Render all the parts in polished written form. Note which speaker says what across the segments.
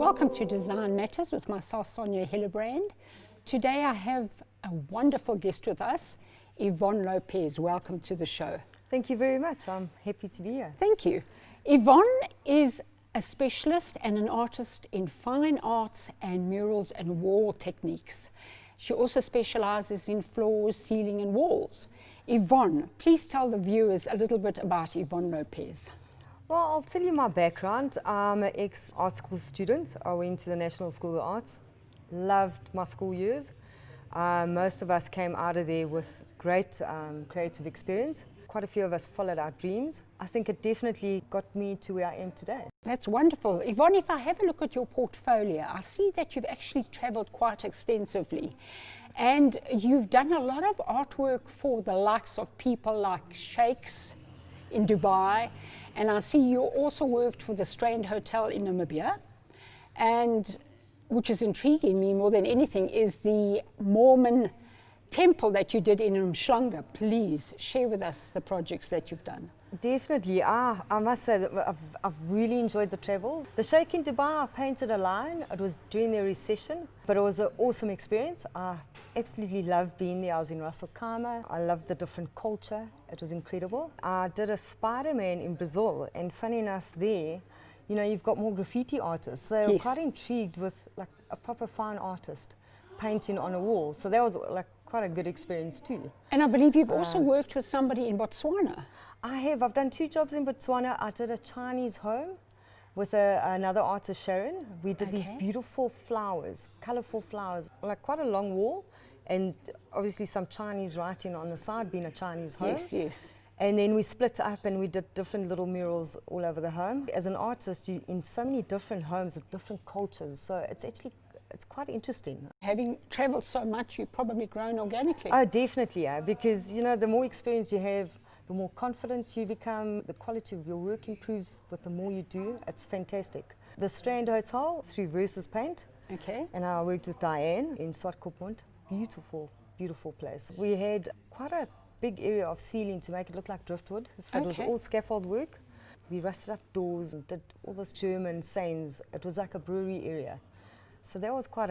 Speaker 1: Welcome to Design Matters with myself, Sonia Hillebrand. Today I have a wonderful guest with us, Yvonne Lopez. Welcome to the show.
Speaker 2: Thank you very much. I'm happy to be here.
Speaker 1: Thank you. Yvonne is a specialist and an artist in fine arts and murals and wall techniques. She also specializes in floors, ceiling and walls. Yvonne, please tell the viewers a little bit about Yvonne Lopez.
Speaker 2: Well, I'll tell you my background. I'm an ex-art school student. I went to the National School of Arts. Loved my school years. Most of us came out of there with great creative experience. Quite a few of us followed our dreams. I think it definitely got me to where I am today.
Speaker 1: That's wonderful. Yvonne, if I have a look at your portfolio, I see that you've actually traveled quite extensively. And you've done a lot of artwork for the likes of people like sheikhs in Dubai. And I see you also worked for the Strand Hotel in Namibia. And which is intriguing me more than anything is the Mormon temple that you did in Umhlanga. Please share with us the projects that you've done.
Speaker 2: Definitely. I must say that I've really enjoyed the travels. The Sheikh in Dubai, I painted a line. It was during the recession, but it was an awesome experience. I absolutely loved being there. I was in Ras Al Khaimah. I loved the different culture. It was incredible. I did a Spider-Man in Brazil, and funny enough there, you know, you've got more graffiti artists. They were quite intrigued with like a proper fine artist painting on a wall. So that was like quite a good experience too.
Speaker 1: And I believe you've also worked with somebody in Botswana.
Speaker 2: I have. I've done 2 jobs in Botswana. I did a Chinese home with another artist, Sharon. We did these beautiful flowers, colorful flowers, like quite a long wall, and obviously some Chinese writing on the side, being a Chinese home.
Speaker 1: Yes, yes.
Speaker 2: And then we split up and we did different little murals all over the home. As an artist, you're in so many different homes with different cultures, so it's quite interesting.
Speaker 1: Having traveled so much, you've probably grown organically.
Speaker 2: Oh, definitely, yeah, because you know, the more experience you have, the more confident you become, the quality of your work improves with the more you do. It's fantastic. The Strand Hotel through Versus Paint.
Speaker 1: Okay.
Speaker 2: And I worked with Diane in Swartkopmund. Beautiful, beautiful place. We had quite a big area of ceiling to make it look like driftwood. So it was all scaffold work. We rusted up doors and did all this German sayings. It was like a brewery area. So that was quite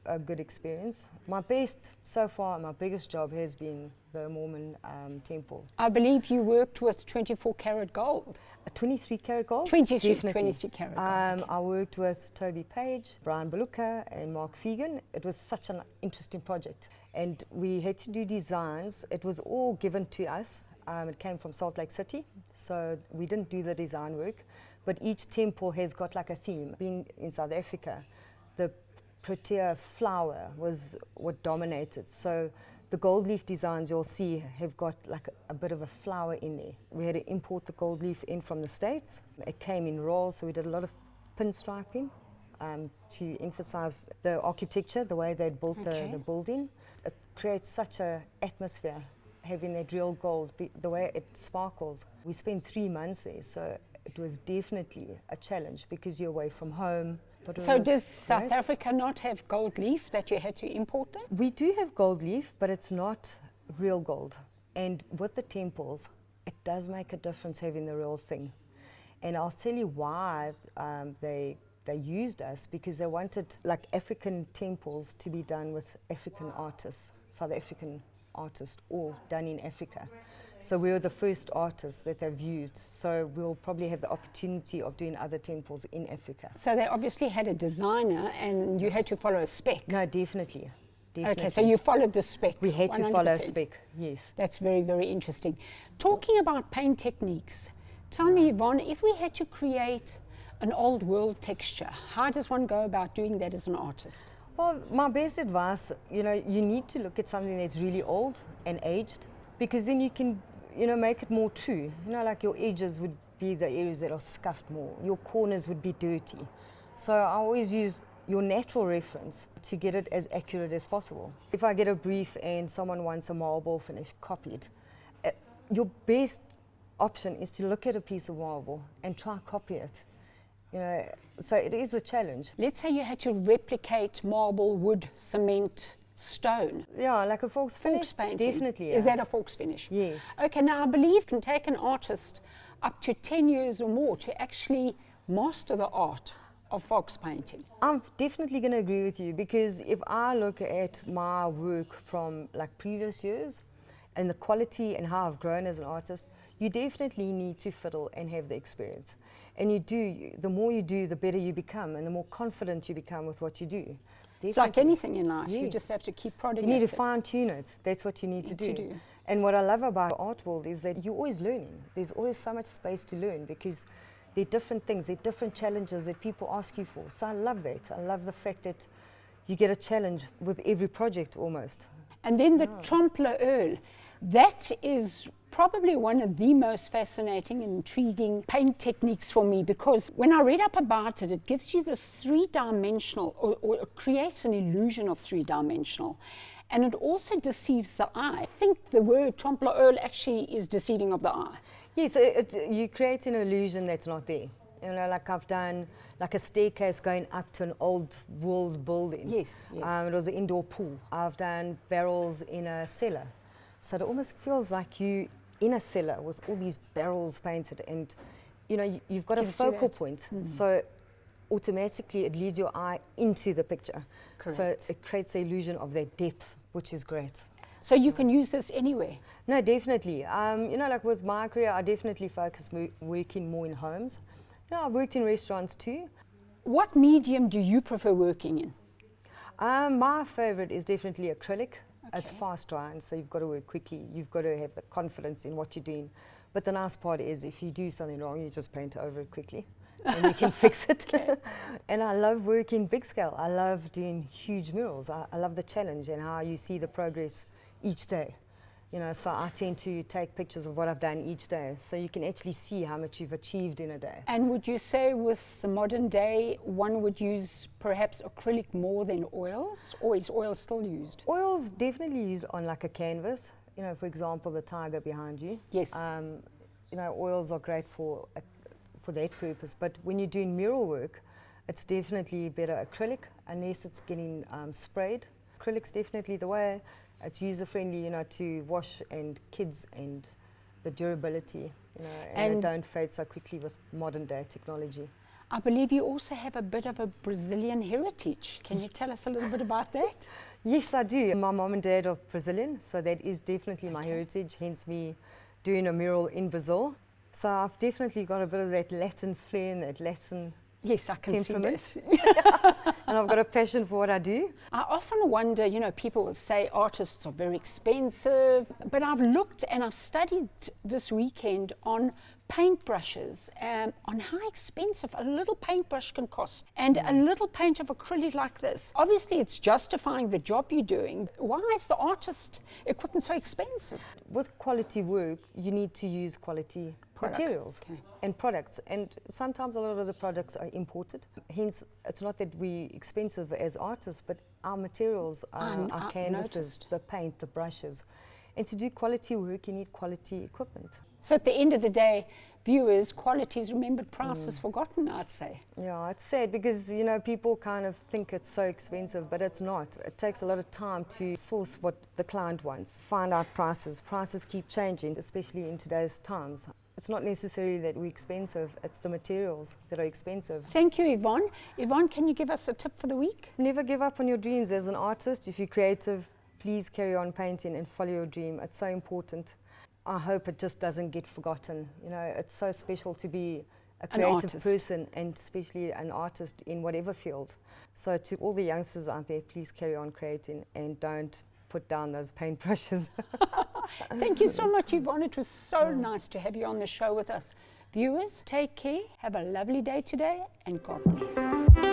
Speaker 2: a good experience. My best so far, my biggest job has been the Mormon temple.
Speaker 1: I believe you worked with 24 karat gold.
Speaker 2: 23 karat gold?
Speaker 1: 23 karat gold.
Speaker 2: I worked with Toby Page, Brian Beluka and Mark Fegan. It was such an interesting project. And we had to do designs. It was all given to us. It came from Salt Lake City, so we didn't do the design work. But each temple has got like a theme. Being in South Africa, the protea flower was what dominated. So the gold leaf designs you'll see have got like a bit of a flower in there. We had to import the gold leaf in from the States. It came in rolls, so we did a lot of pinstriping to emphasize the architecture, the way they'd built the building. It creates such an atmosphere, having that real gold, the way it sparkles. We spent 3 months there, so it was definitely a challenge because you're away from home.
Speaker 1: So does South Africa not have gold leaf that you had to import it?
Speaker 2: We do have gold leaf, but it's not real gold. And with the temples, it does make a difference having the real thing. And I'll tell you why they used us, because they wanted like African temples to be done with African artists, South African artists, all done in Africa. So we were the first artists that they've used. So we'll probably have the opportunity of doing other temples in Africa.
Speaker 1: So they obviously had a designer and you had to follow a spec.
Speaker 2: No, definitely.
Speaker 1: Okay, so you followed the spec.
Speaker 2: We had 100%. To follow a spec, yes.
Speaker 1: That's very, very interesting. Talking about paint techniques, tell me, Yvonne, if we had to create an old world texture, how does one go about doing that as an artist?
Speaker 2: Well, my best advice, you know, you need to look at something that's really old and aged, because then you can, you know, make it more true. You know, like your edges would be the areas that are scuffed more. Your corners would be dirty. So I always use your natural reference to get it as accurate as possible. If I get a brief and someone wants a marble finish copied, your best option is to look at a piece of marble and try and copy it. You know, so it is a challenge.
Speaker 1: Let's say you had to replicate marble, wood, cement, stone.
Speaker 2: Yeah, like a Forks finish.
Speaker 1: Forks painting.
Speaker 2: Definitely. Yeah.
Speaker 1: Is that a Forks finish?
Speaker 2: Yes.
Speaker 1: Okay, now I believe it can take an artist up to 10 years or more to actually master the art of Fox painting.
Speaker 2: I'm definitely going to agree with you, because if I look at my work from like previous years and the quality and how I've grown as an artist, you definitely need to fiddle and have the experience. And you do, the more you do, the better you become and the more confident you become with what you do.
Speaker 1: It's like anything in life, you
Speaker 2: Yes.
Speaker 1: just have to keep prodding
Speaker 2: You need
Speaker 1: at
Speaker 2: to
Speaker 1: it.
Speaker 2: fine tune it. That's what you need to
Speaker 1: To
Speaker 2: do.
Speaker 1: do.
Speaker 2: And what I love about the art world is that you're always learning. There's always so much space to learn, because there are different things, there are different challenges that people ask you for. So I love that. I love the fact that you get a challenge with every project almost.
Speaker 1: And then the Trompe l'Oeil, that is probably one of the most fascinating and intriguing paint techniques for me, because when I read up about it, it gives you this three-dimensional, or it creates an illusion of three-dimensional. And it also deceives the eye. I think the word Trompe l'Oeil actually is deceiving of the eye.
Speaker 2: Yes, you create an illusion that's not there. You know, like I've done like a staircase going up to an old world building.
Speaker 1: Yes, yes.
Speaker 2: It was an indoor pool. I've done barrels in a cellar. So it almost feels like you in a cellar with all these barrels painted, and you know, you've got a
Speaker 1: Gives you
Speaker 2: focal
Speaker 1: that.
Speaker 2: point. So automatically it leads your eye into the picture.
Speaker 1: Correct.
Speaker 2: So it creates the illusion of that depth, which is great.
Speaker 1: So you can use this anywhere.
Speaker 2: No, definitely. You know, like with my career, I definitely focus working more in homes. You know, I've worked in restaurants too.
Speaker 1: What medium do you prefer working in?
Speaker 2: My favorite is definitely acrylic. It's
Speaker 1: Okay.
Speaker 2: fast drying, so you've got to work quickly. You've got to have the confidence in what you're doing. But the nice part is, if you do something wrong, you just paint over it quickly and you can fix it. And I love working big scale. I love doing huge murals. I love the challenge and how you see the progress each day. You know, so I tend to take pictures of what I've done each day, so you can actually see how much you've achieved in a day.
Speaker 1: And would you say with the modern day, one would use perhaps acrylic more than oils, or is oil still used?
Speaker 2: Oil's definitely used on like a canvas. You know, for example, the tiger behind you.
Speaker 1: Yes.
Speaker 2: You know, oils are great for that purpose. But when you're doing mural work, it's definitely better acrylic, unless it's getting sprayed. Acrylic's definitely the way. It's user-friendly, you know, to wash, and kids, and the durability, you know, and it don't fade so quickly with modern-day technology.
Speaker 1: I believe you also have a bit of a Brazilian heritage. Can you tell us a little bit about that?
Speaker 2: Yes, I do. My mom and dad are Brazilian, so that is definitely my heritage, hence me doing a mural in Brazil. So I've definitely got a bit of that Latin flair and that Latin
Speaker 1: Yes, I can
Speaker 2: temperament.
Speaker 1: see that.
Speaker 2: And I've got a passion for what I do.
Speaker 1: I often wonder, you know, people will say artists are very expensive, but I've looked and I've studied this weekend on paintbrushes, on how expensive a little paintbrush can cost, and a little paint of acrylic like this. Obviously, it's justifying the job you're doing. Why is the artist equipment so expensive?
Speaker 2: With quality work, you need to use quality
Speaker 1: Products,
Speaker 2: materials
Speaker 1: okay.
Speaker 2: and products, and sometimes a lot of the products are imported. Hence, it's not that we're expensive as artists, but our materials are our canvases,
Speaker 1: noticed.
Speaker 2: the paint, the brushes. And to do quality work, you need quality equipment.
Speaker 1: So at the end of the day, viewers, quality is remembered, price is forgotten, I'd say.
Speaker 2: Yeah, it's sad because, you know, people kind of think it's so expensive, but it's not. It takes a lot of time to source what the client wants, find out prices. Prices keep changing, especially in today's times. It's not necessarily that we're expensive, it's the materials that are expensive.
Speaker 1: Thank you, Yvonne. Yvonne, can you give us a tip for the week?
Speaker 2: Never give up on your dreams as an artist. If you're creative, please carry on painting and follow your dream. It's so important. I hope it just doesn't get forgotten. You know, it's so special to be a creative person, and especially an artist in whatever field. So to all the youngsters out there, please carry on creating and don't put down those paintbrushes.
Speaker 1: Thank you so much, Yvonne. It was so nice to have you on the show with us. Viewers, take care, have a lovely day today, and God bless.